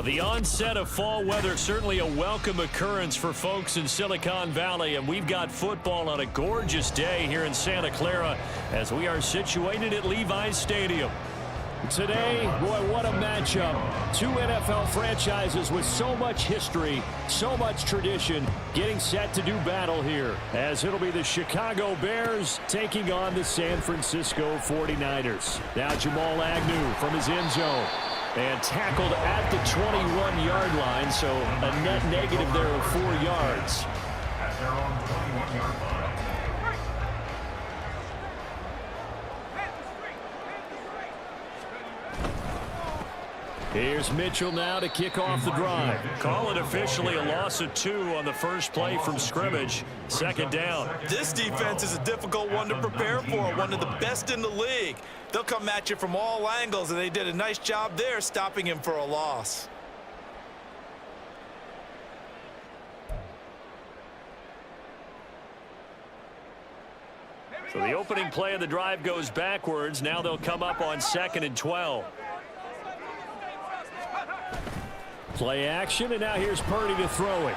The onset of fall weather, certainly a welcome occurrence for folks in Silicon Valley, and we've got football on a gorgeous day here in Santa Clara as we are situated at Levi's Stadium. Today, boy, what a matchup. Two NFL franchises with so much history, so much tradition, getting set to do battle here, as it'll be the Chicago Bears taking on the San Francisco 49ers. Now Jamal Agnew from his end zone. And tackled at the 21-yard line, so a net negative there of 4 yards. At their own 21-yard line. Here's Mitchell now to kick off the drive. Call it officially a loss of 2 on the first play from scrimmage. Second down. This defense is a difficult one to prepare for, one of the best in the league. They'll come at you from all angles, and they did a nice job there stopping him for a loss. So the opening play of the drive goes backwards. Now they'll come up on 2nd and 12. Play action, and now here's Purdy to throw it.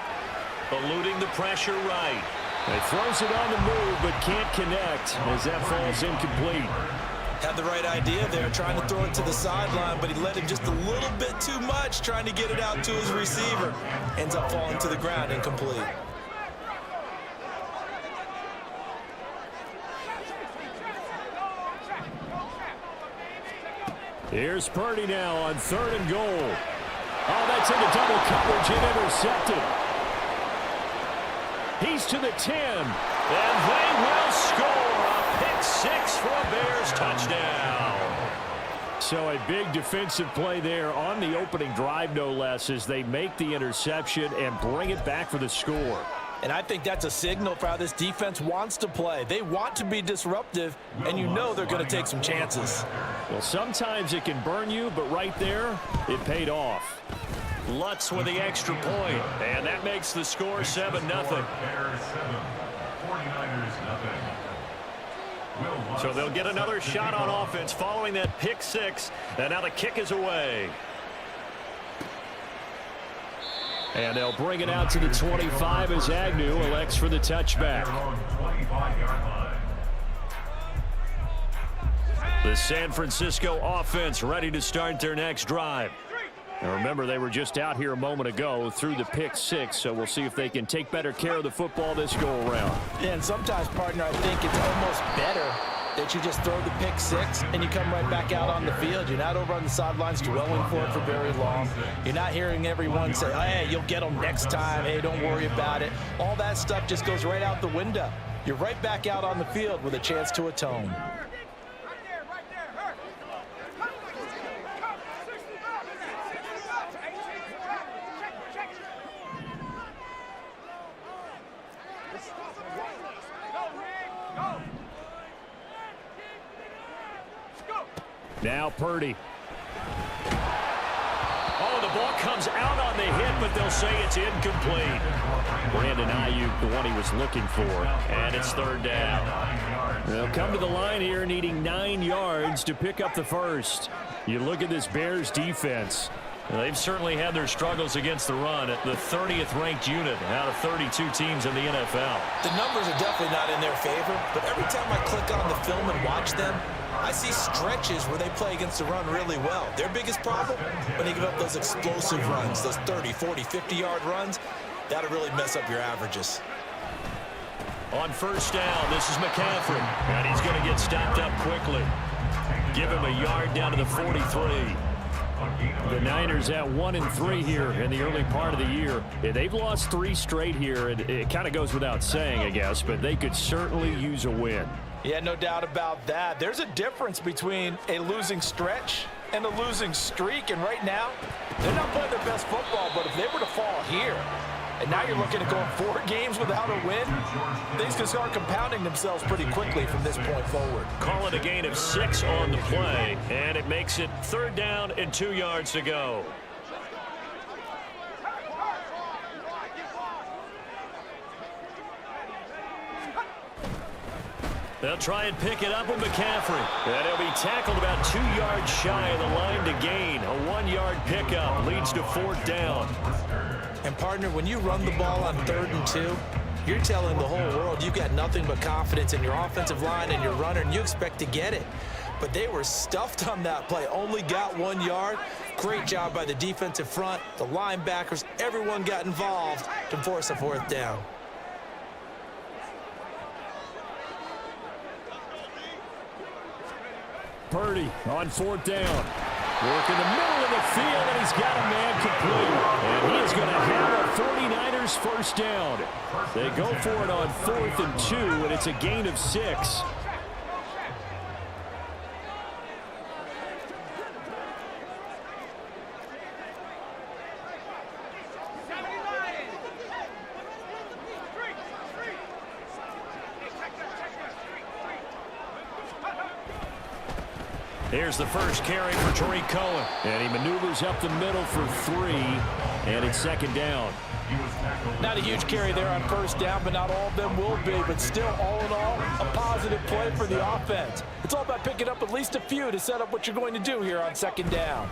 Eluding the pressure right. He throws it on the move, but can't connect as that falls incomplete. Had the right idea there, trying to throw it to the sideline, but he let him just a little bit too much, trying to get it out to his receiver. Ends up falling to the ground, incomplete. Here's Purdy now on 3rd and goal. Oh, that's into double coverage and intercepted. He's to the 10. And they will score a pick 6 for a Bears touchdown. So a big defensive play there on the opening drive, no less, as they make the interception and bring it back for the score. And I think that's a signal for how this defense wants to play. They want to be disruptive, and you know they're going to take some chances. Well, sometimes it can burn you, but right there, it paid off. Lutz with the extra point, and that makes the score 7-0. So they'll get another shot on offense following that pick six, and now the kick is away. And they'll bring it out to the 25 as Agnew elects for the touchback. The San Francisco offense ready to start their next drive. And remember, they were just out here a moment ago through the pick six, so we'll see if they can take better care of the football this go-around. Yeah, and sometimes, partner, I think it's almost better that you just throw the pick six and you come right back out on the field. You're not over on the sidelines dwelling for it for very long. You're not hearing everyone say, hey, you'll get them next time. Hey, don't worry about it. All that stuff just goes right out the window. You're right back out on the field with a chance to atone. Now Purdy. Oh, the ball comes out on the hit, but they'll say it's incomplete. Brandon Ayuk, the one he was looking for, and it's third down. They'll come to the line here needing 9 yards to pick up the first. You look at this Bears defense. They've certainly had their struggles against the run at the 30th ranked unit out of 32 teams in the NFL. The numbers are definitely not in their favor, but every time I click on the film and watch them, I see stretches where they play against the run really well. Their biggest problem, when they give up those explosive runs, those 30, 40, 50-yard runs, that'll really mess up your averages. On first down, this is McCaffrey, and he's going to get stopped up quickly. Give him a yard down to the 43. The Niners at 1-3 here in the early part of the year. They've lost 3 straight here, and it kind of goes without saying, I guess, but they could certainly use a win. Yeah, no doubt about that. There's a difference between a losing stretch and a losing streak, and right now, they're not playing their best football, but if they were to fall here, and now you're looking at going 4 games without a win, things can start compounding themselves pretty quickly from this point forward. Call it a gain of 6 on the play, and it makes it third down and 2 yards to go. They'll try and pick it up with McCaffrey. And he'll be tackled about 2 yards shy of the line to gain. A 1-yard pickup leads to fourth down. And, partner, when you run the ball on 3rd and 2, you're telling the whole world you've got nothing but confidence in your offensive line and your runner, and you expect to get it. But they were stuffed on that play, only got 1 yard. Great job by the defensive front, the linebackers, everyone got involved to force a fourth down. Purdy on fourth down. Work in the middle of the field, and he's got a man complete. And he is going to have a 49ers first down. They go for it on 4th and 2, and it's a gain of 6. Here's the first carry for Tariq Cohen. And he maneuvers up the middle for 3, and it's second down. Not a huge carry there on first down, but not all of them will be. But still, all in all, a positive play for the offense. It's all about picking up at least a few to set up what you're going to do here on second down.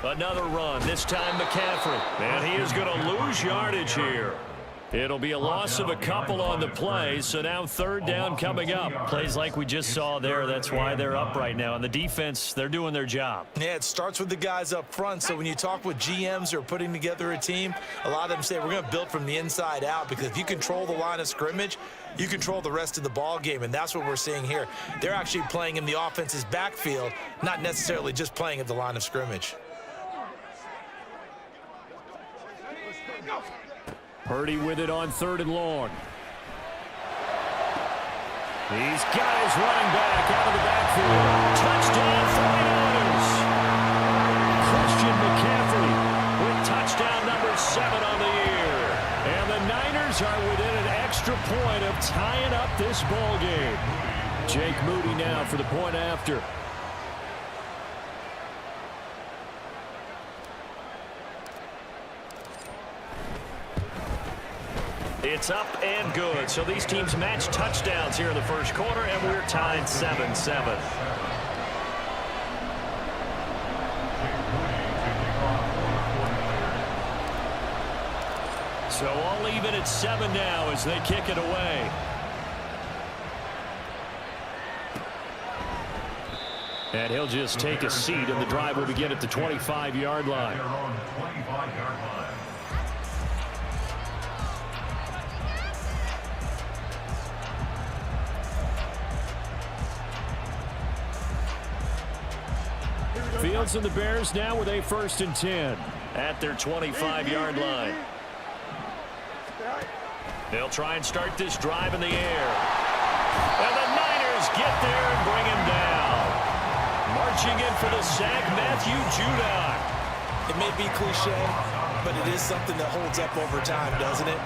Another run, this time McCaffrey. And he is going to lose yardage here. It'll be a loss of a couple on the play, so now third down coming up. Plays like we just saw there, that's why they're up right now. And the defense, they're doing their job. Yeah, it starts with the guys up front. So when you talk with GMs who are putting together a team, a lot of them say we're going to build from the inside out, because if you control the line of scrimmage, you control the rest of the ball game, and that's what we're seeing here. They're actually playing in the offense's backfield, not necessarily just playing at the line of scrimmage. Purdy with it on 3rd and long. He's got his running back out of the backfield. Touchdown 49ers. Christian McCaffrey with touchdown number 7 on the year. And the Niners are within an extra point of tying up this ball game. Jake Moody now for the point after. It's up and good. So these teams match touchdowns here in the first quarter, and we're tied 7-7. So all even at 7 now as they kick it away. And he'll just take a seat, and the drive will begin at the 25-yard line. Fields and the Bears now with a 1st and 10. At their 25-yard line. They'll try and start this drive in the air. And the Niners get there and bring him down. Marching in for the sack, Matthew Judon. It may be cliche, but it is something that holds up over time, doesn't it?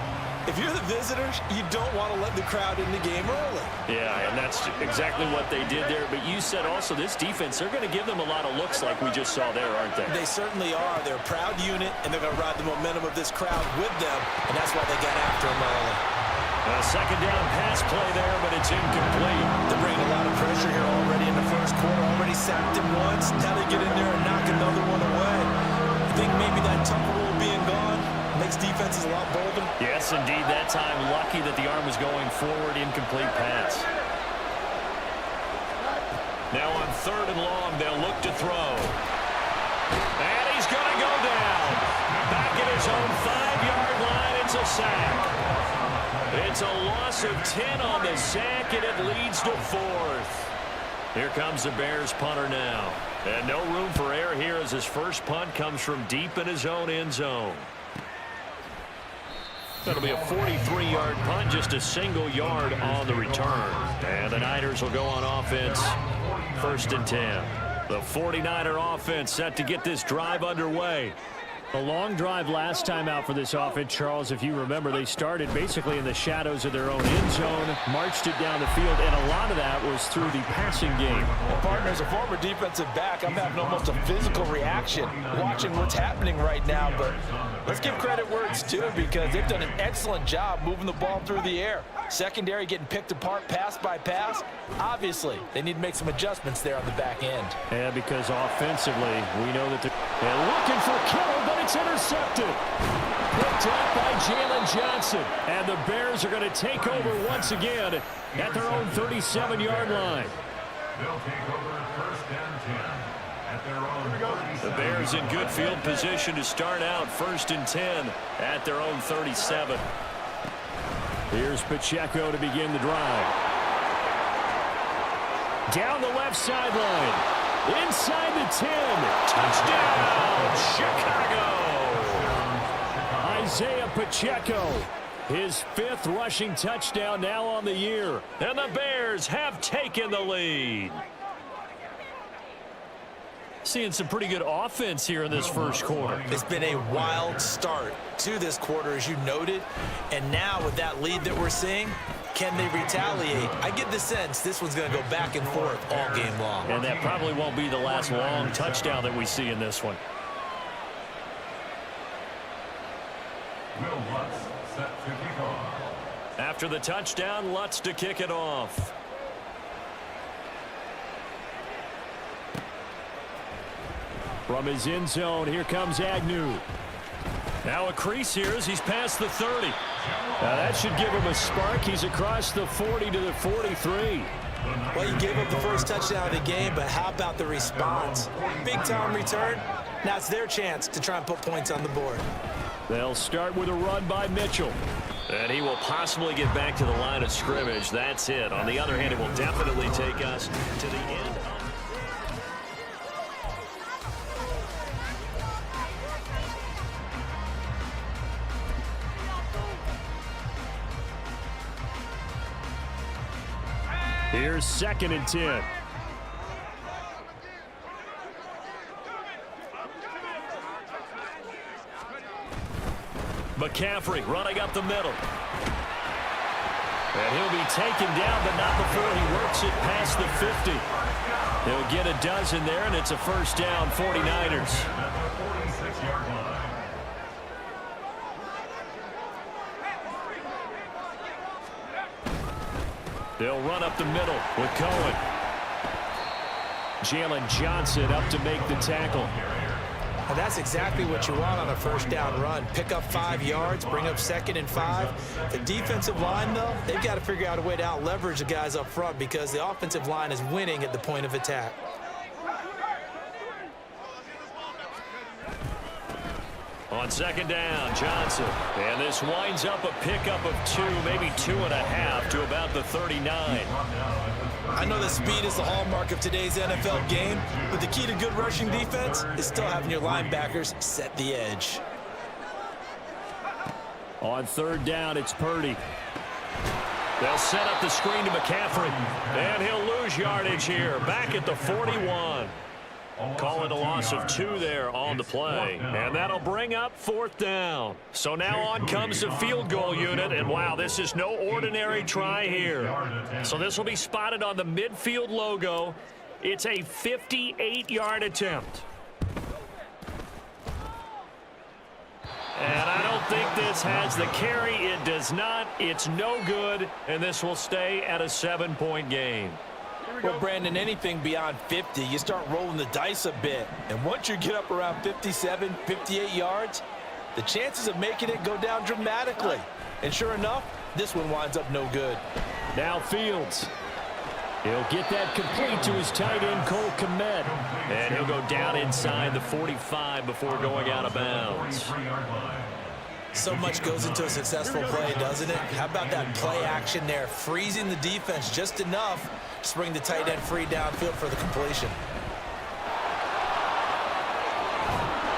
If you're the visitors, you don't want to let the crowd in the game early. Yeah, and that's exactly what they did there. But you said also this defense, they're going to give them a lot of looks like we just saw there, aren't they? They certainly are. They're a proud unit, and they're going to ride the momentum of this crowd with them, and that's why they got after them early. A second down pass play there, but it's incomplete. They're bringing a lot of pressure here already in the first quarter. Already sacked him once. Now they get in there and knock another one away. I think maybe that Tucker rule being gone makes defenses a lot bolder. Yes, indeed. That time, lucky that the arm was going forward. Incomplete pass. Now on 3rd and long, they'll look to throw. And he's going to go down. Back at his own 5-yard line. It's a sack. It's a loss of 10 on the sack, and it leads to 4th. Here comes the Bears punter now. And no room for error here as his first punt comes from deep in his own end zone. That'll be a 43-yard punt, just a single yard on the return. And the Niners will go on offense, 1st and 10. The 49er offense set to get this drive underway. A long drive last time out for this offense, Charles. If you remember, they started basically in the shadows of their own end zone, marched it down the field, and a lot of that was through the passing game. Well, partner, as a former defensive back, I'm having almost a physical reaction watching what's happening right now. But let's give credit where it's due, because they've done an excellent job moving the ball through the air. Secondary getting picked apart pass by pass. Obviously, they need to make some adjustments there on the back end. Yeah, because offensively, we know that they're looking for Kittle, but it's intercepted. Picked up by Jalen Johnson. And the Bears are going to take over once again at their own 37-yard line. They'll take over 1st and 10 at their own. The Bears in good field position to start out 1st and 10 at their own 37. Here's Pacheco to begin the drive. Down the left sideline. Inside the 10. Touchdown, Chicago. Isaiah Pacheco, his 5th rushing touchdown now on the year. And the Bears have taken the lead. Seeing some pretty good offense here in this first quarter. It's been a wild start to this quarter, as you noted. And now with that lead that we're seeing, can they retaliate? I get the sense this one's going to go back and forth all game long. And that probably won't be the last long touchdown that we see in this one. Will Lutz set to kick off. After the touchdown, Lutz to kick it off. From his end zone, here comes Agnew. Now a crease here as he's past the 30. Now that should give him a spark. He's across the 40 to the 43. Well, you gave up the first touchdown of the game, but how about the response? Big-time return. Now it's their chance to try and put points on the board. They'll start with a run by Mitchell. And he will possibly get back to the line of scrimmage. That's it. On the other hand, it will definitely take us to the end. Here's 2nd and 10. McCaffrey running up the middle. And he'll be taken down, but not before he works it past the 50. He'll get a dozen there, and it's a first down, 49ers. They'll run up the middle with Cohen. Jalen Johnson up to make the tackle. And that's exactly what you want on a first down run. Pick up 5 yards, bring up 2nd and 5. The defensive line, though, they've got to figure out a way to out-leverage the guys up front because the offensive line is winning at the point of attack. On 2nd down, Johnson. And this winds up a pickup of 2, maybe 2.5 to about the 39. I know that speed is the hallmark of today's NFL game, but the key to good rushing defense is still having your linebackers set the edge. On 3rd down, it's Purdy. They'll set up the screen to McCaffrey. And he'll lose yardage here, back at the 41. Call it a loss of 2 there on the play. And that'll bring up 4th down. So now on comes the field goal unit. And wow, this is no ordinary try here. So this will be spotted on the midfield logo. It's a 58-yard attempt. And I don't think this has the carry. It does not. It's no good. And this will stay at a 7-point game. Well, Brandon, anything beyond 50, you start rolling the dice a bit. And once you get up around 57, 58 yards, the chances of making it go down dramatically. And sure enough, this one winds up no good. Now Fields. He'll get that complete to his tight end, Cole Kmet. And he'll go down inside the 45 before going out of bounds. So much goes into a successful play, doesn't it? How about that play action there, freezing the defense just enough to bring the tight end free downfield for the completion.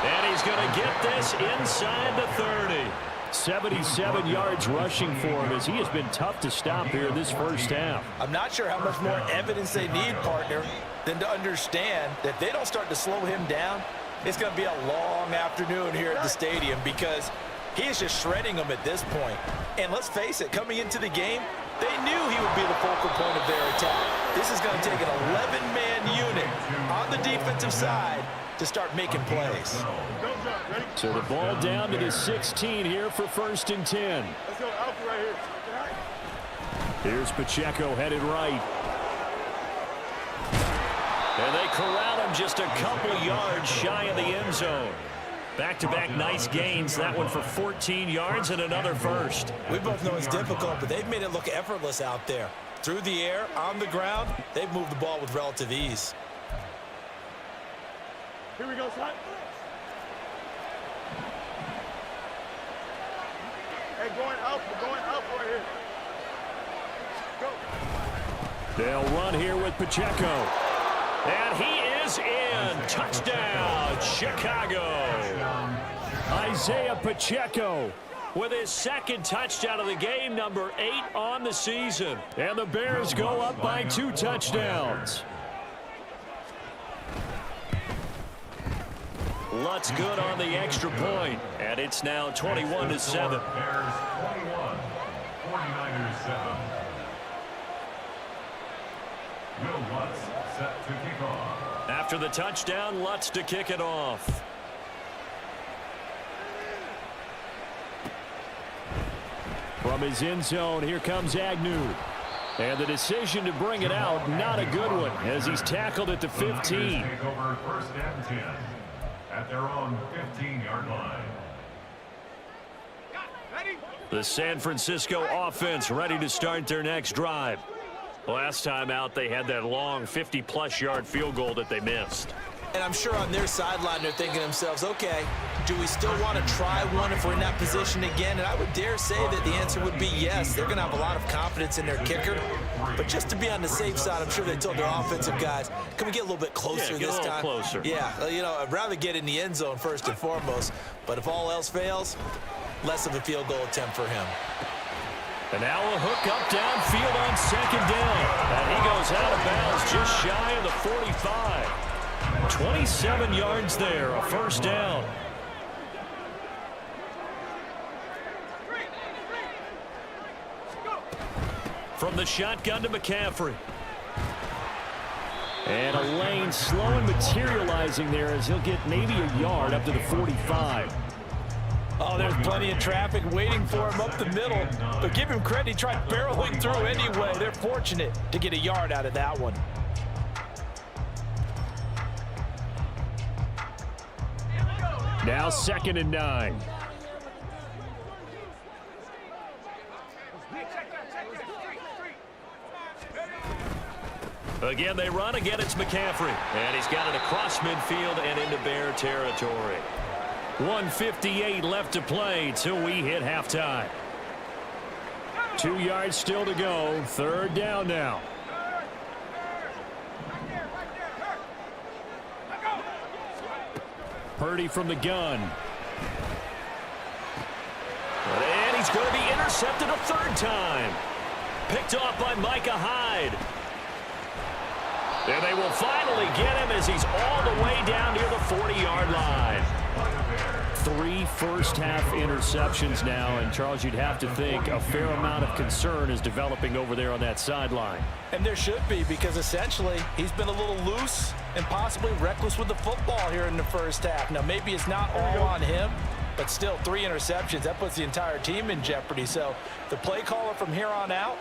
And he's going to get this inside the 30. 77 yards rushing for him as he has been tough to stop here this first half. I'm not sure how much more evidence they need, partner, than to understand that if they don't start to slow him down, it's going to be a long afternoon here at the stadium because he is just shredding them at this point. And let's face it, coming into the game, they knew he would be the focal point of their attack. This is going to take an 11-man unit on the defensive side to start making plays. So the ball down to the 16 here for 1st and 10. Let's go Alpha right here. Here's Pacheco headed right. And they corral him just a couple yards shy of the end zone. Back-to-back nice gains. That one for 14 yards and another first. We both know it's difficult, but they've made it look effortless out there. Through the air, on the ground, they've moved the ball with relative ease. Here we go, son. Hey, going Alpha right here. Go. They'll run here with Pacheco. And he is in. Touchdown, Chicago. Isaiah Pacheco with his 2nd touchdown of the game, number 8 on the season. And the Bears go up by 2 touchdowns. Lutz good on the extra point, and it's now 21-7. Bears 21, 49ers 7. Will Lutz set to kick off. After the touchdown, Lutz to kick it off. From his end zone, here comes Agnew. And the decision to bring it out, not a good one, as he's tackled at the 15. Take over 1st and 10 at their own 15-yard line. The San Francisco offense ready to start their next drive. Last time out, they had that long 50-plus yard field goal that they missed. And I'm sure on their sideline, they're thinking to themselves, okay, do we still want to try one if we're in that position again? And I would dare say that the answer would be yes. They're going to have a lot of confidence in their kicker. But just to be on the safe side, I'm sure they told their offensive guys, can we get a little bit closer this time? Closer. Yeah, you know, I'd rather get in the end zone first and foremost. But if all else fails, less of a field goal attempt for him. And now a hook up downfield on 2nd down. And he goes out of bounds just shy of the 45. 27 yards there, a 1st down. From the shotgun to McCaffrey. And a lane slow and materializing there as he'll get maybe a yard up to the 45. Oh, there's plenty of traffic waiting for him up the middle. But give him credit, he tried barreling through anyway. They're fortunate to get a yard out of that one. Now 2nd and 9. Again, they run. Again, it's McCaffrey. And he's got it across midfield and into Bear territory. 1:58 left to play till we hit halftime. 2 yards still to go. 3rd down now. Purdy from the gun. And he's going to be intercepted a 3rd time. Picked off by Micah Hyde. And they will finally get him as he's all the way down near the 40-yard line. 3 first-half interceptions now, and Charles, you'd have to think a fair amount of concern is developing over there on that sideline. And there should be, because essentially he's been a little loose and possibly reckless with the football here in the first half. Now, maybe it's not all on him, but still 3 interceptions. That puts the entire team in jeopardy. So the play caller from here on out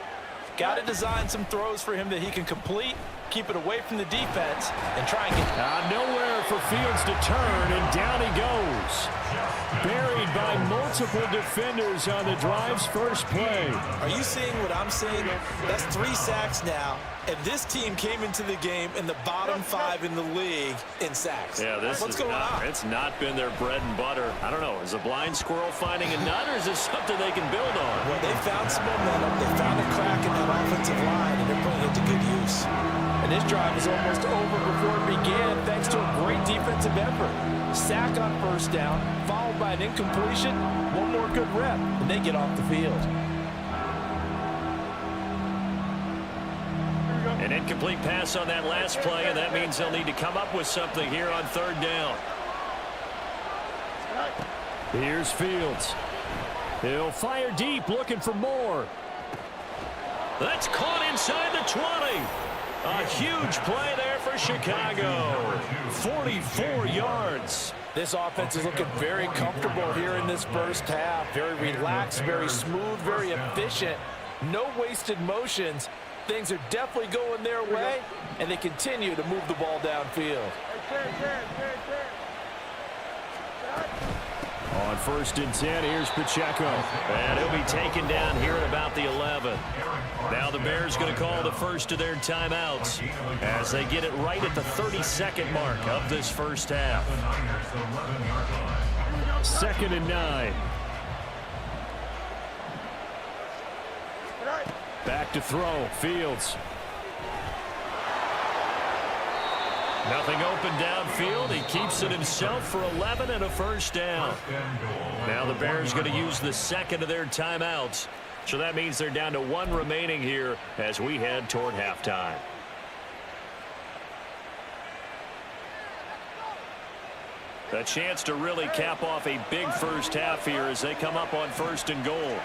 got to design some throws for him that he can complete, keep it away from the defense, and try and get nowhere for Fields to turn, and down he goes. Buried by multiple defenders on the drive's first play. Are you seeing what I'm seeing? That's 3 sacks now, and this team came into the game in the bottom 5 in the league in sacks. Yeah, What's going on? It's not been their bread and butter. I don't know. Is a blind squirrel finding a nut, or is this something they can build on? Well, they found some momentum. They found a crack in that offensive line, and they're putting it to good use. And this drive is almost over before it began, thanks to a great defensive effort. Sack on 1st down, followed by an incompletion, 1 more good rep, and they get off the field. An incomplete pass on that last play, and that means they'll need to come up with something here on 3rd down. Here's Fields. He'll fire deep, looking for more. That's caught inside the 20. A huge play there for Chicago. 44 yards. This offense is looking very comfortable here in this first half. Very relaxed, very smooth, very efficient. No wasted motions. Things are definitely going their way, and they continue to move the ball downfield. On 1st and 10, here's Pacheco. And he'll be taken down here at about the 11. Now the Bears going to call the first of their timeouts as they get it right at the 32nd mark of this first half. 2nd and 9. Back to throw. Fields. Nothing open downfield. He keeps it himself for 11 and a 1st down. Now the Bears going to use the 2nd of their timeouts. So that means they're down to 1 remaining here as we head toward halftime. A chance to really cap off a big first half here as they come up on 1st and goal.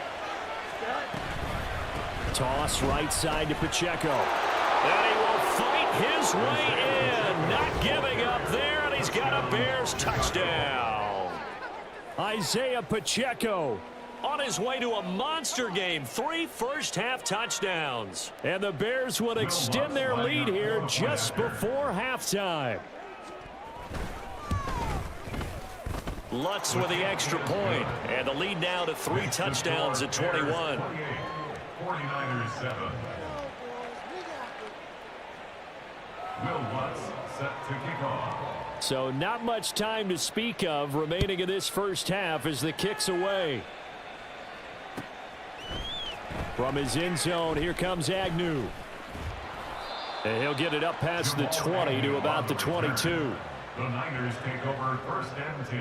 Toss right side to Pacheco. And he will fight his way in. Not giving up there, and he's got a Bears touchdown. Isaiah Pacheco on his way to a monster game. 3 first-half touchdowns. And the Bears would extend their lead here just before halftime. Lutz with the extra point, and the lead now to 3 touchdowns at 21. 49ers 7. Will Lutz set to kick off. So not much time to speak of remaining in this first half as the kick's away. From his end zone, here comes Agnew. And he'll get it up past the 20 to about the 22. The Niners take over 1st and 10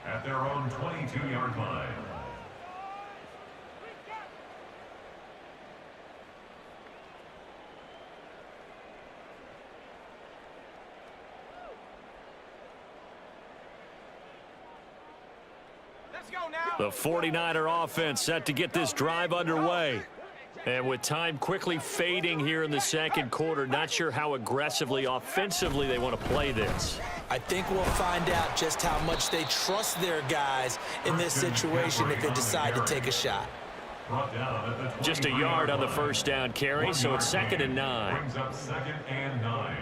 at their own 22-yard line. The 49er offense set to get this drive underway. And with time quickly fading here in the second quarter, not sure how aggressively, offensively they want to play this. I think we'll find out just how much they trust their guys in this situation if they decide to take a shot. Just a yard on the first down carry, so it's 2nd and 9. Brings up 2nd and 9.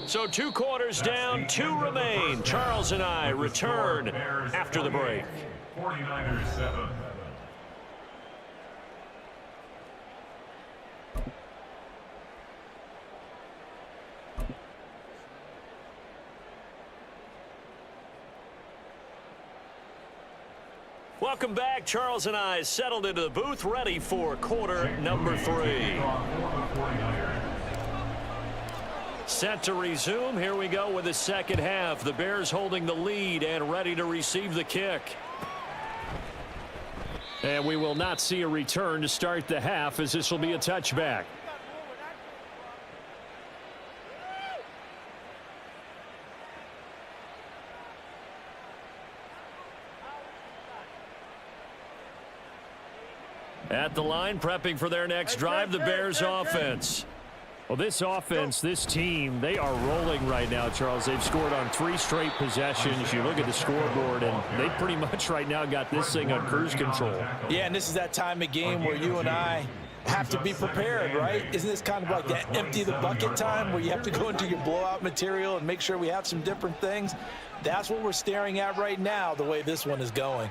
So 2 quarters down, 2 remain. Charles and I return after the break. 49ers 7. Welcome back. Charles and I settled into the booth, ready for quarter number 3. Set to resume. Here we go with the second half. The Bears holding the lead and ready to receive the kick. And we will not see a return to start the half, as this will be a touchback. At the line, prepping for their next drive, the Bears offense. Well, this offense, this team, they are rolling right now, Charles. They've scored on 3 straight possessions. You look at the scoreboard, and they pretty much right now got this thing on cruise control. Yeah, and this is that time of game where you and I have to be prepared, right? Isn't this kind of like that empty the bucket time where you have to go into your blowout material and make sure we have some different things? That's what we're staring at right now, the way this one is going.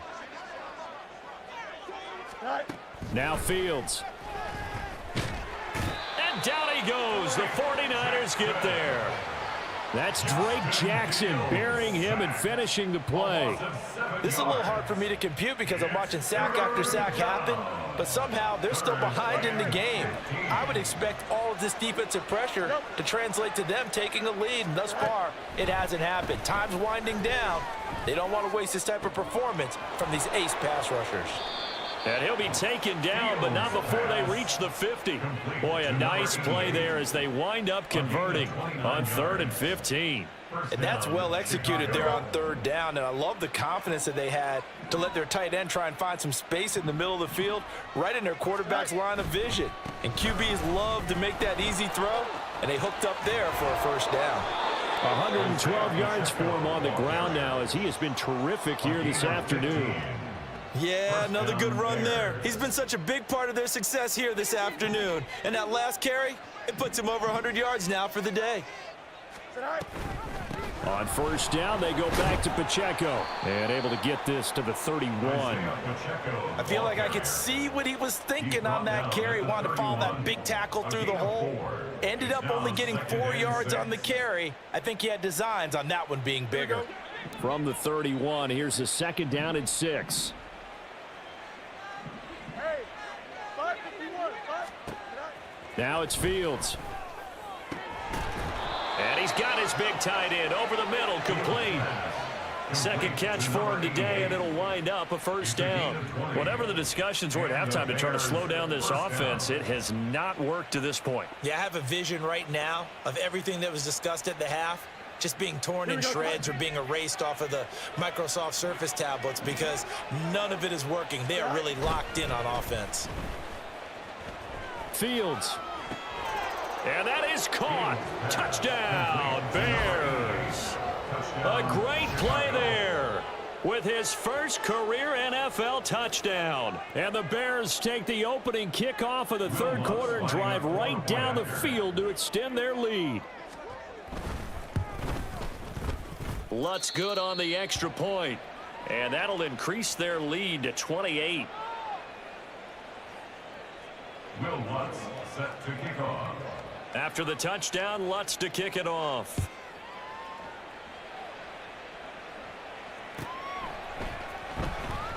Now Fields. And down he goes. The 49ers get there. That's Drake Jackson burying him and finishing the play. This is a little hard for me to compute because I'm watching sack after sack happen, but somehow they're still behind in the game. I would expect all of this defensive pressure to translate to them taking a lead, and thus far, it hasn't happened. Time's winding down. They don't want to waste this type of performance from these ace pass rushers. And he'll be taken down, but not before they reach the 50. Boy, a nice play there as they wind up converting on 3rd and 15. And that's well executed there on 3rd down, and I love the confidence that they had to let their tight end try and find some space in the middle of the field, right in their quarterback's line of vision. And QBs love to make that easy throw, and they hooked up there for a first down. 112 yards for him on the ground now, as he has been terrific here this afternoon. Yeah, another good run there. He's been such a big part of their success here this afternoon. And that last carry, it puts him over 100 yards now for the day. On first down, they go back to Pacheco. And able to get this to the 31. I feel like I could see what he was thinking on that carry. Wanted to follow that big tackle through the hole. Ended up only getting 4 yards on the carry. I think he had designs on that one being bigger. From the 31, here's a 2nd down and 6. Now it's Fields. And he's got his big tight end over the middle, complete. Second catch for him today, and it'll wind up a first down. Whatever the discussions were at halftime to try to slow down this offense, it has not worked to this point. Yeah, I have a vision right now of everything that was discussed at the half just being torn in shreds or being erased off of the Microsoft Surface tablets because none of it is working. They are really locked in on offense. Fields. And that is caught. Touchdown, Bears. A great play there with his first career NFL touchdown. And the Bears take the opening kickoff of the 3rd quarter and drive right down the field to extend their lead. Lutz good on the extra point, and that'll increase their lead to 28. Will Lutz set to kick off. After the touchdown, Lutz to kick it off.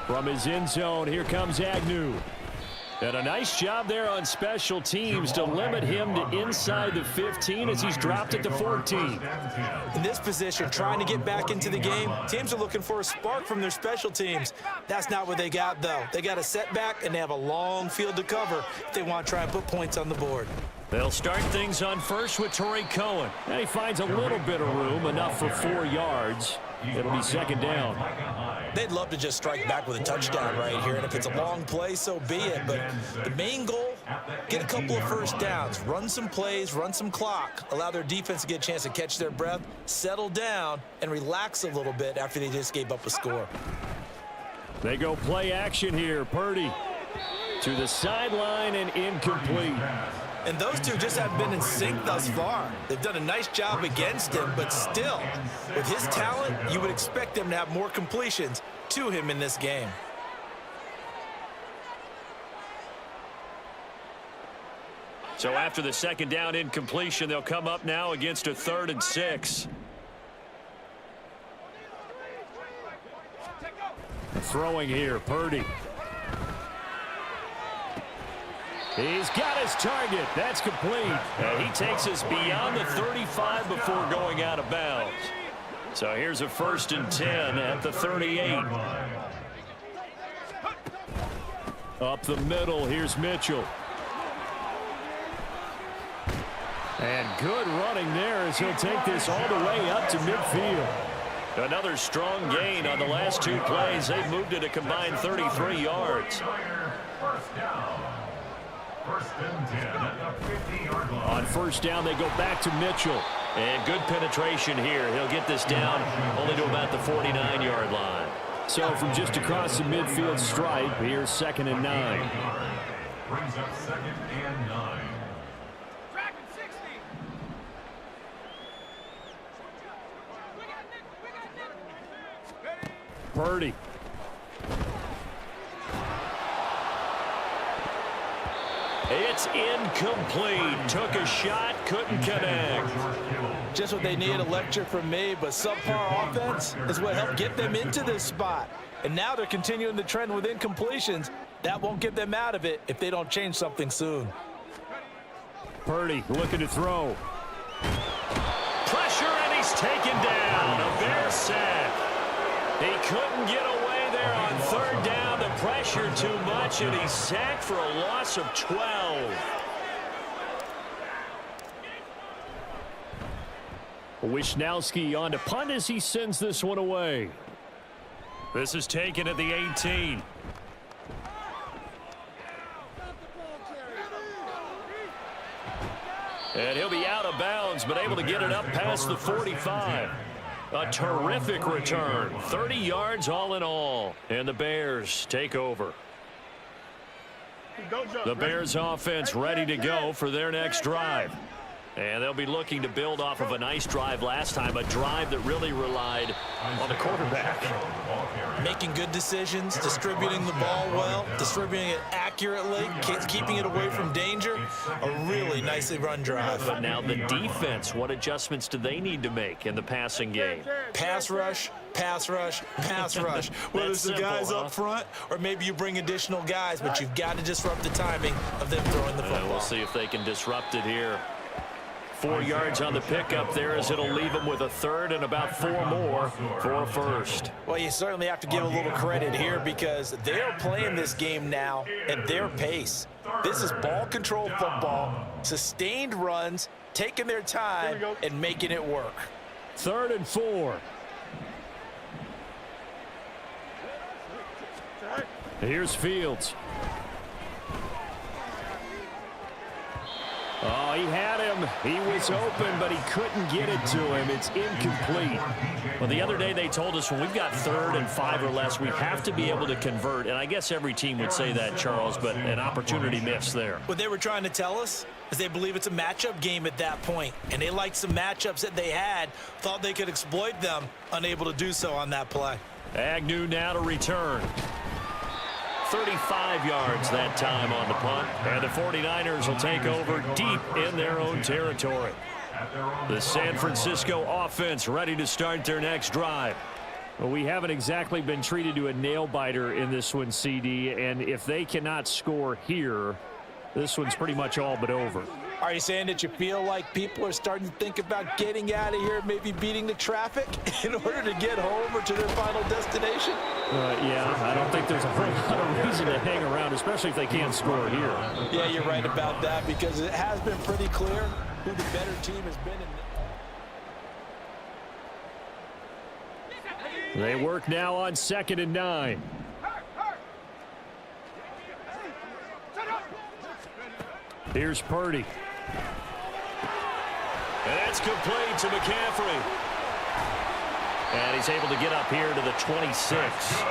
From his end zone, here comes Agnew. And a nice job there on special teams to limit him to inside the 15 as he's dropped it to 14. In this position, trying to get back into the game, teams are looking for a spark from their special teams. That's not what they got, though. They got a setback, and they have a long field to cover if they want to try and put points on the board. They'll start things on first with Torrey Cohen. And he finds a little bit of room, enough for 4 yards. It'll be 2nd down. They'd love to just strike back with a touchdown right here, and if it's a long play, so be it. But the main goal, get a couple of first downs, run some plays, run some clock, allow their defense to get a chance to catch their breath, settle down, and relax a little bit after they just gave up a score. They go play action here. Purdy to the sideline and incomplete. And those two just haven't been in sync thus far. They've done a nice job against him, but still, with his talent, you would expect them to have more completions to him in this game. So after the second down incompletion, they'll come up now against a 3rd and 6. Throwing here, Purdy. He's got his target. That's complete. He takes us beyond the 35 before going out of bounds. So here's a 1st and 10 at the 38. Up the middle, here's Mitchell. And good running there as he'll take this all the way up to midfield. Another strong gain on the last 2 plays. They've moved it a combined 33 yards. On 1st down, they go back to Mitchell. And good penetration here. He'll get this down only to about the 49-yard line. So from just across the midfield stripe, here's 2nd and 9. Brings up 2nd and 9. Purdy. It's incomplete. Took a shot, couldn't connect. Just what they need, a lecture from me, but subpar offense is what helped get them into this spot. And now they're continuing the trend with incompletions. That won't get them out of it if they don't change something soon. Purdy looking to throw. Pressure, and he's taken down. A Bear sack. He couldn't get away there on 3rd down. The pressure too much, and he's sacked for a loss of 12. Wisnowski on to punt as he sends this one away. This is taken at the 18. And he'll be out of bounds, but able to get it up past the 45. A terrific return. 30 yards all in all. And the Bears take over. The Bears offense ready to go for their next drive. And they'll be looking to build off of a nice drive last time, a drive that really relied on the quarterback. Making good decisions, distributing the ball well, distributing it accurately, keeping it away from danger. A really nicely run drive. But now the defense, what adjustments do they need to make in the passing game? Pass rush, pass rush, pass rush. Whether it's the guys up front or maybe you bring additional guys, but you've got to disrupt the timing of them throwing the football. We'll see if they can disrupt it here. 4 yards on the pickup there as it'll leave them with a 3rd and about 4 more for a 1st. Well, you certainly have to give a little credit here because they're playing this game now at their pace. This is ball control football, sustained runs, taking their time and making it work. 3rd and 4. Here's Fields. Oh, he had him. He was open, but he couldn't get it to him. It's incomplete. Well, the other day they told us when we've got 3rd and 5 or less, we have to be able to convert. And I guess every team would say that, Charles, but an opportunity missed there. What they were trying to tell us is they believe it's a matchup game at that point. And they liked some matchups that they had, thought they could exploit them, unable to do so on that play. Agnew now to return. 35 yards that time on the punt. And the 49ers will take over deep in their own territory. The San Francisco offense ready to start their next drive. Well, we haven't exactly been treated to a nail-biter in this one, CD. And if they cannot score here, this one's pretty much all but over. Are you saying that you feel like people are starting to think about getting out of here, maybe beating the traffic in order to get home or to their final destination? Yeah, I don't think there's a whole lot of reason to hang around, especially if they can't score here. Yeah, you're right about that because it has been pretty clear who the better team has been in. They work now on 2nd and 9. Here's Purdy. And that's complete to McCaffrey. And he's able to get up here to the 26.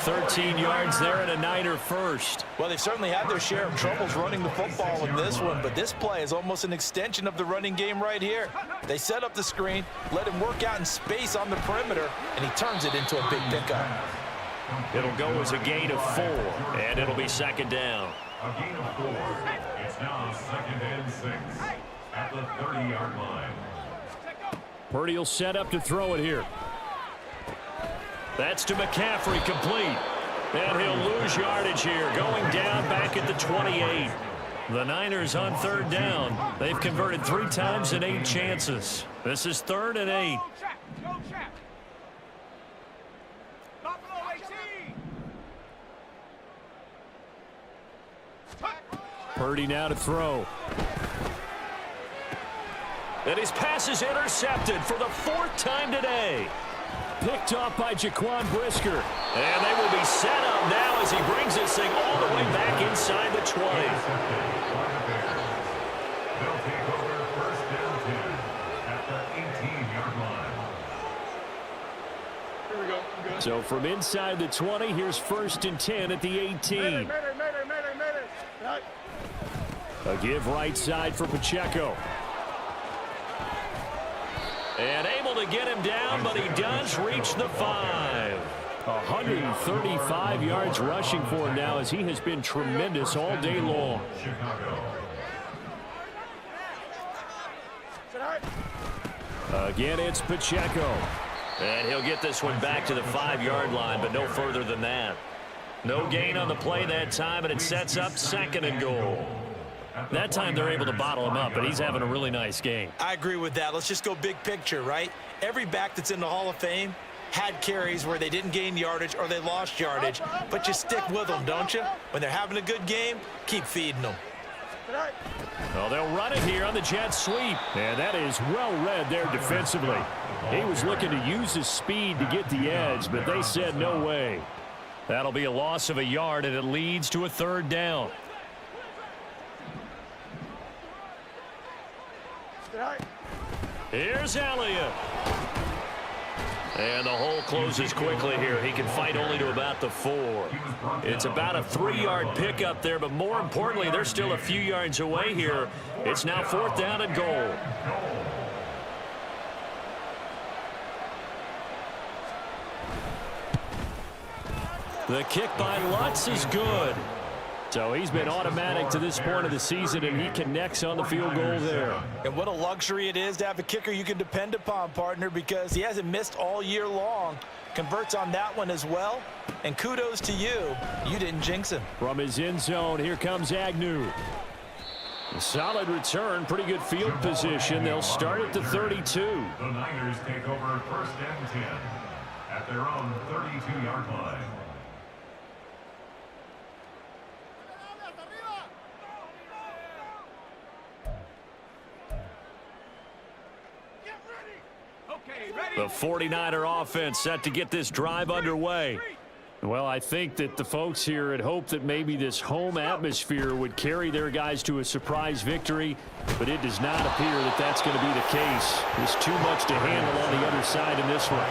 13 yards there and a Niner first. Well, they've certainly had their share of troubles running the football in this one, but this play is almost an extension of the running game right here. They set up the screen, let him work out in space on the perimeter, and he turns it into a big pickup. It'll go as a gain of 4, and it'll be 2nd down. A gain of 4. It's now 2nd and 6 at the 30-yard line. Purdy will set up to throw it here. That's to McCaffrey, complete. And he'll lose yardage here, going down back at the 28. The Niners on 3rd down. They've converted 3 times in 8 chances. This is 3rd and 8. Purdy now to throw. And his pass is intercepted for the 4th time today. Picked off by Jaquan Brisker. And they will be set up now as he brings this thing all the way back inside the 20. They'll take over 1st and 10 at the 18-yard line. Here we go. Good. So from inside the 20, here's 1st and 10 at the 18. Mayday. Right. A give right side for Pacheco. And able to get him down, but he does reach the 5. 135 yards rushing for him now as he has been tremendous all day long. Chicago. Again, it's Pacheco. And he'll get this one back to the 5-yard line, but no further than that. No gain on the play that time, and it sets up 2nd and goal. That time they're able to bottle him up, but he's having a really nice game. I agree with that. Let's just go big picture, right? Every back that's in the Hall of Fame had carries where they didn't gain yardage or they lost yardage, but you stick with them, don't you? When they're having a good game, keep feeding them. Well, they'll run it here on the jet sweep. And that is well read there defensively. He was looking to use his speed to get the edge, but they said no way. That'll be a loss of a yard, and it leads to a 3rd down. Here's Elliott. And the hole closes quickly here. He can fight only to about the 4. It's about a 3-yard pickup there, but more importantly, they're still a few yards away here. It's now 4th down and goal. The kick by Lutz is good. So he's been automatic to this point of the season, and he connects on the field goal there. And what a luxury it is to have a kicker you can depend upon, partner, because he hasn't missed all year long. Converts on that one as well. And kudos to you. You didn't jinx him. From his end zone, here comes Agnew. A solid return, pretty good field position. They'll start at the 32. The Niners take over 1st and 10 at their own 32-yard line. The 49er offense set to get this drive underway. Well, I think that the folks here had hoped that maybe this home atmosphere would carry their guys to a surprise victory, but it does not appear that that's going to be the case. There's too much to handle on the other side in this one.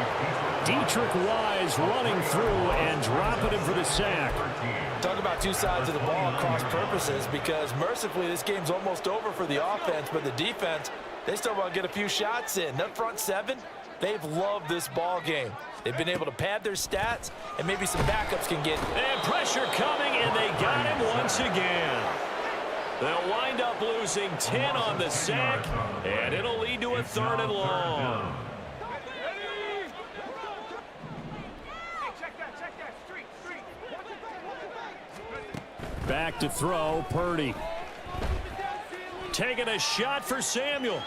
Dietrich Wise running through and dropping him for the sack. Talk about two sides of the ball at cross purposes, because mercifully this game's almost over for the offense, but the defense, they still want to get a few shots in. That front 7, they've loved this ball game. They've been able to pad their stats, and maybe some backups can get. And pressure coming, and they got him once again. They'll wind up losing 10 on the sack, and it'll lead to a 3rd and long. Back to throw, Purdy. Taking a shot for Samuel.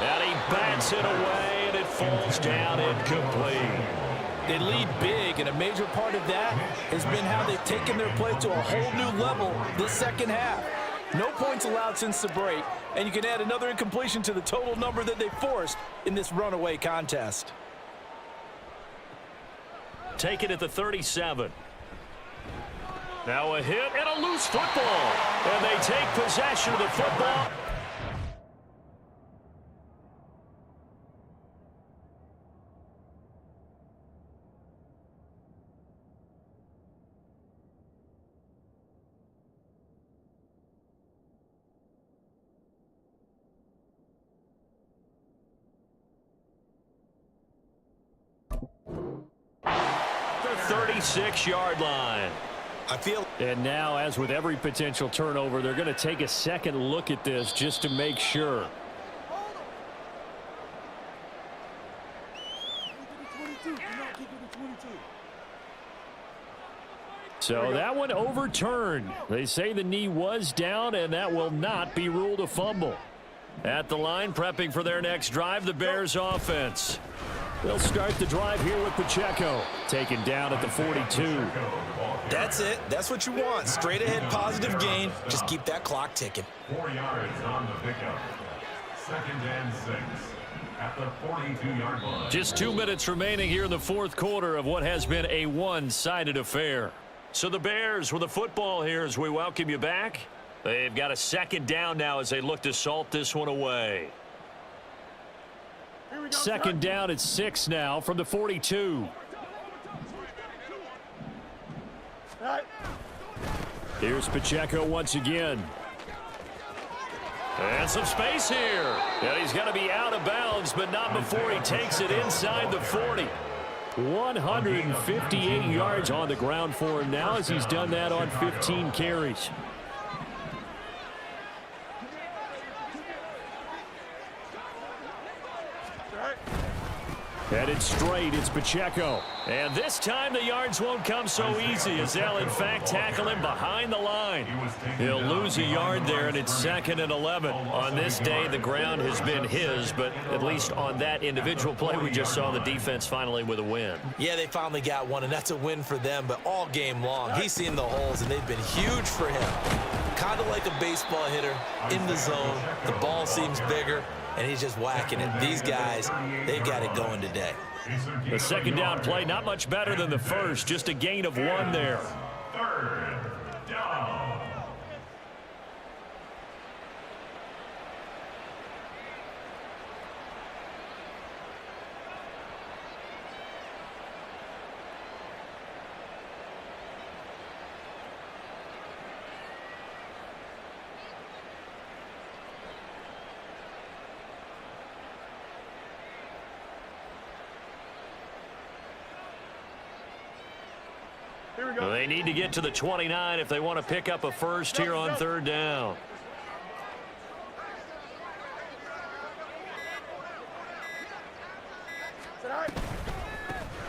And he bats it away, and it falls down incomplete. They lead big, and a major part of that has been how they've taken their play to a whole new level this second half. No points allowed since the break, and you can add another incompletion to the total number that they forced in this runaway contest. Take it at the 37. Now a hit and a loose football. And they take possession of the football. The 36-yard line. And now, as with every potential turnover, they're going to take a second look at this just to make sure. So that one overturned. They say the knee was down, and that will not be ruled a fumble. At the line, prepping for their next drive, the Bears offense. They'll start the drive here with Pacheco. Taken down at the 42. That's it. That's what you want. Straight ahead, positive gain. Just keep that clock ticking. 4 yards on the pickup. 2nd and 6 at the 42-yard line. Just 2 minutes remaining here in the fourth quarter of what has been a one-sided affair. So the Bears with the football here as we welcome you back. They've got a 2nd down now as they look to salt this one away. 2nd down at 6 now from the 42. Here's Pacheco once again. And some space here. And he's going to be out of bounds, but not before he takes it inside the 40. 158 yards on the ground for him now as he's done that on 15 carries. Headed straight, it's Pacheco. And this time the yards won't come so easy as they'll in fact tackle him behind the line. He'll lose a yard there, and it's 2nd and 11. On this day, the ground has been his, but at least on that individual play, we just saw the defense finally with a win. Yeah, they finally got one, and that's a win for them, but all game long, he's seen the holes, and they've been huge for him. Kind of like a baseball hitter in the zone. The ball seems bigger, and he's just whacking it. These guys, they've got it going today. The 2nd down play, not much better than the first, just a gain of 1 there. 3rd down. They need to get to the 29 if they want to pick up a first here on 3rd down.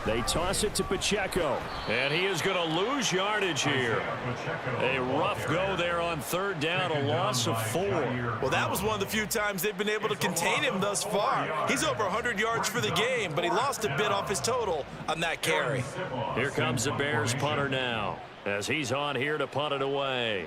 They toss it to Pacheco. And he is going to lose yardage here. A rough go there on 3rd down, a loss of 4. Well, that was one of the few times they've been able to contain him thus far. He's over 100 yards for the game, but he lost a bit off his total on that carry. Here comes the Bears punter now as he's on here to punt it away.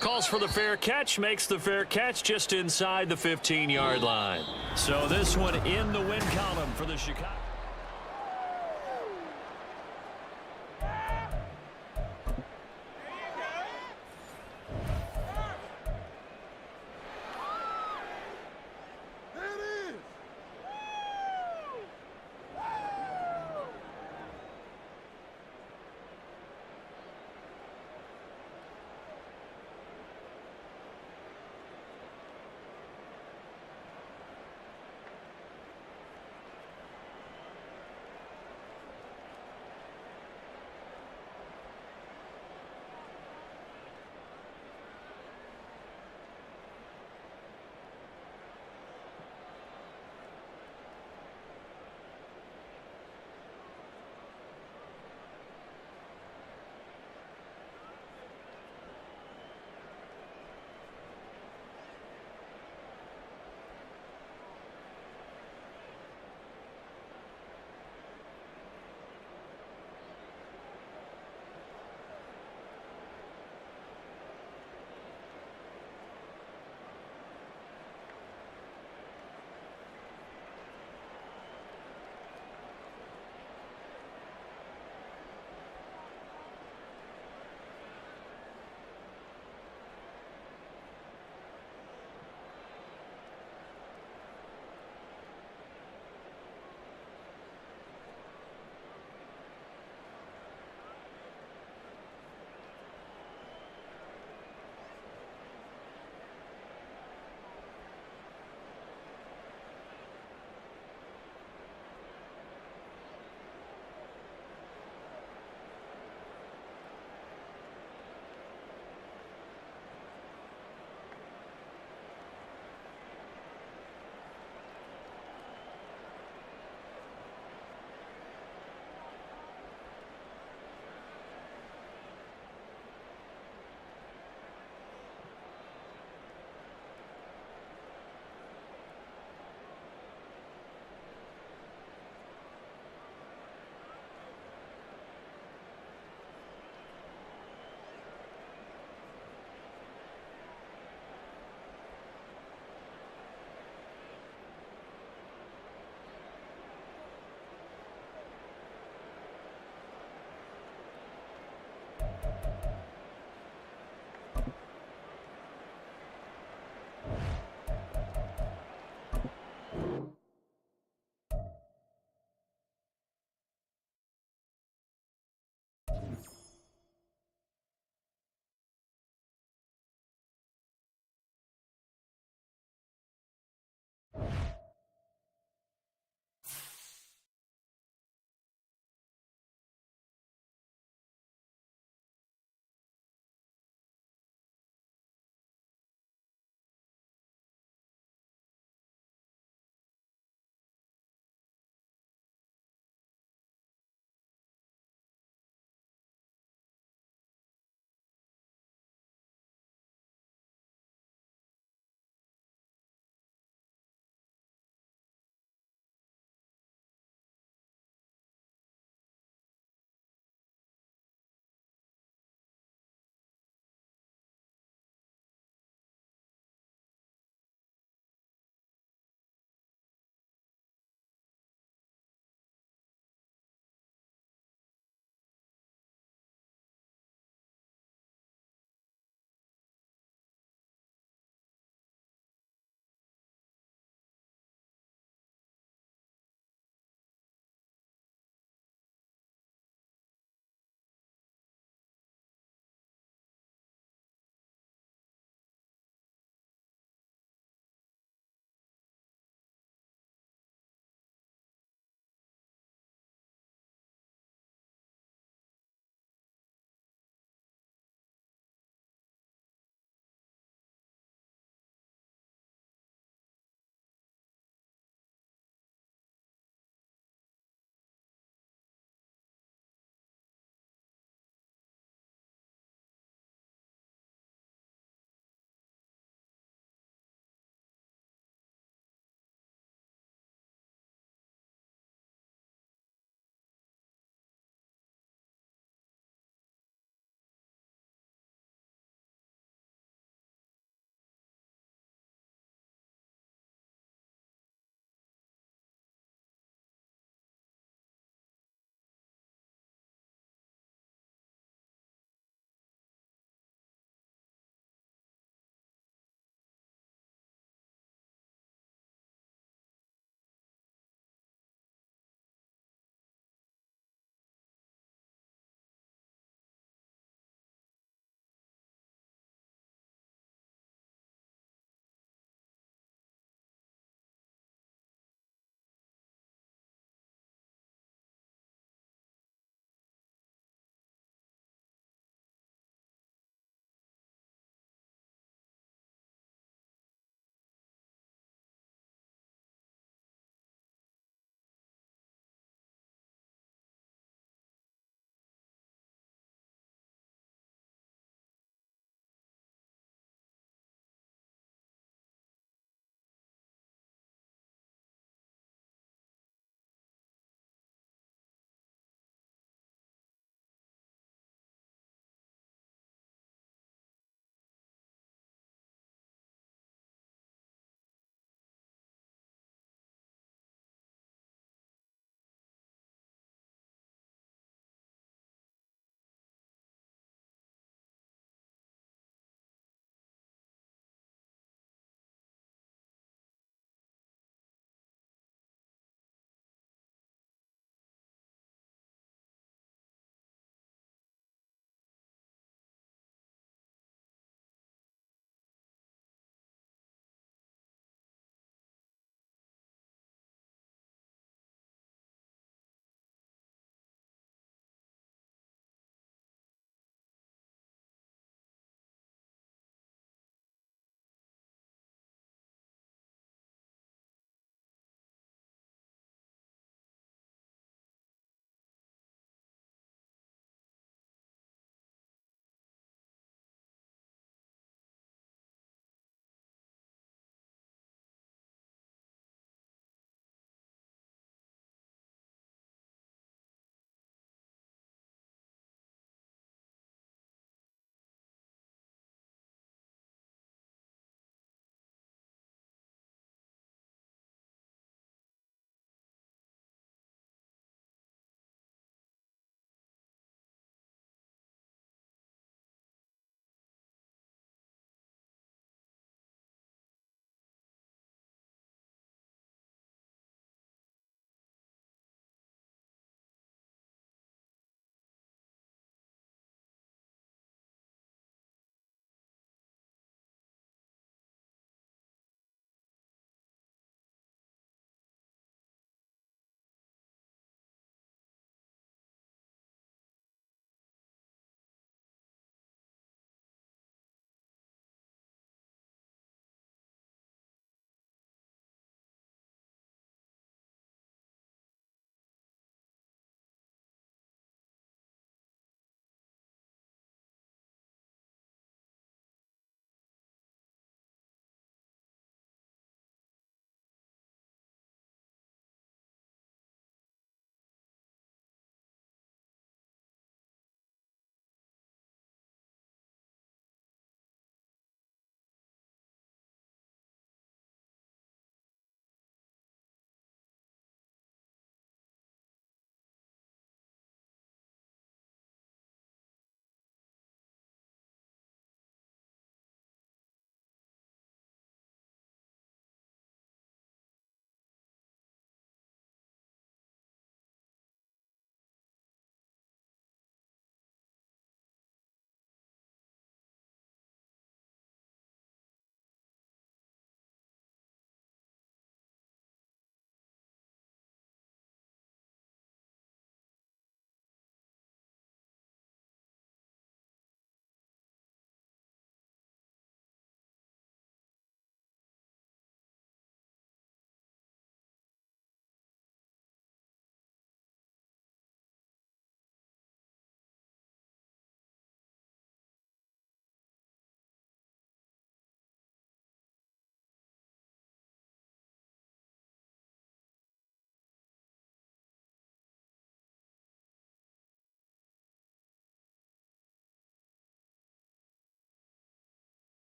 Calls for the fair catch, makes the fair catch just inside the 15-yard line. So this one in the win column for the Chicago.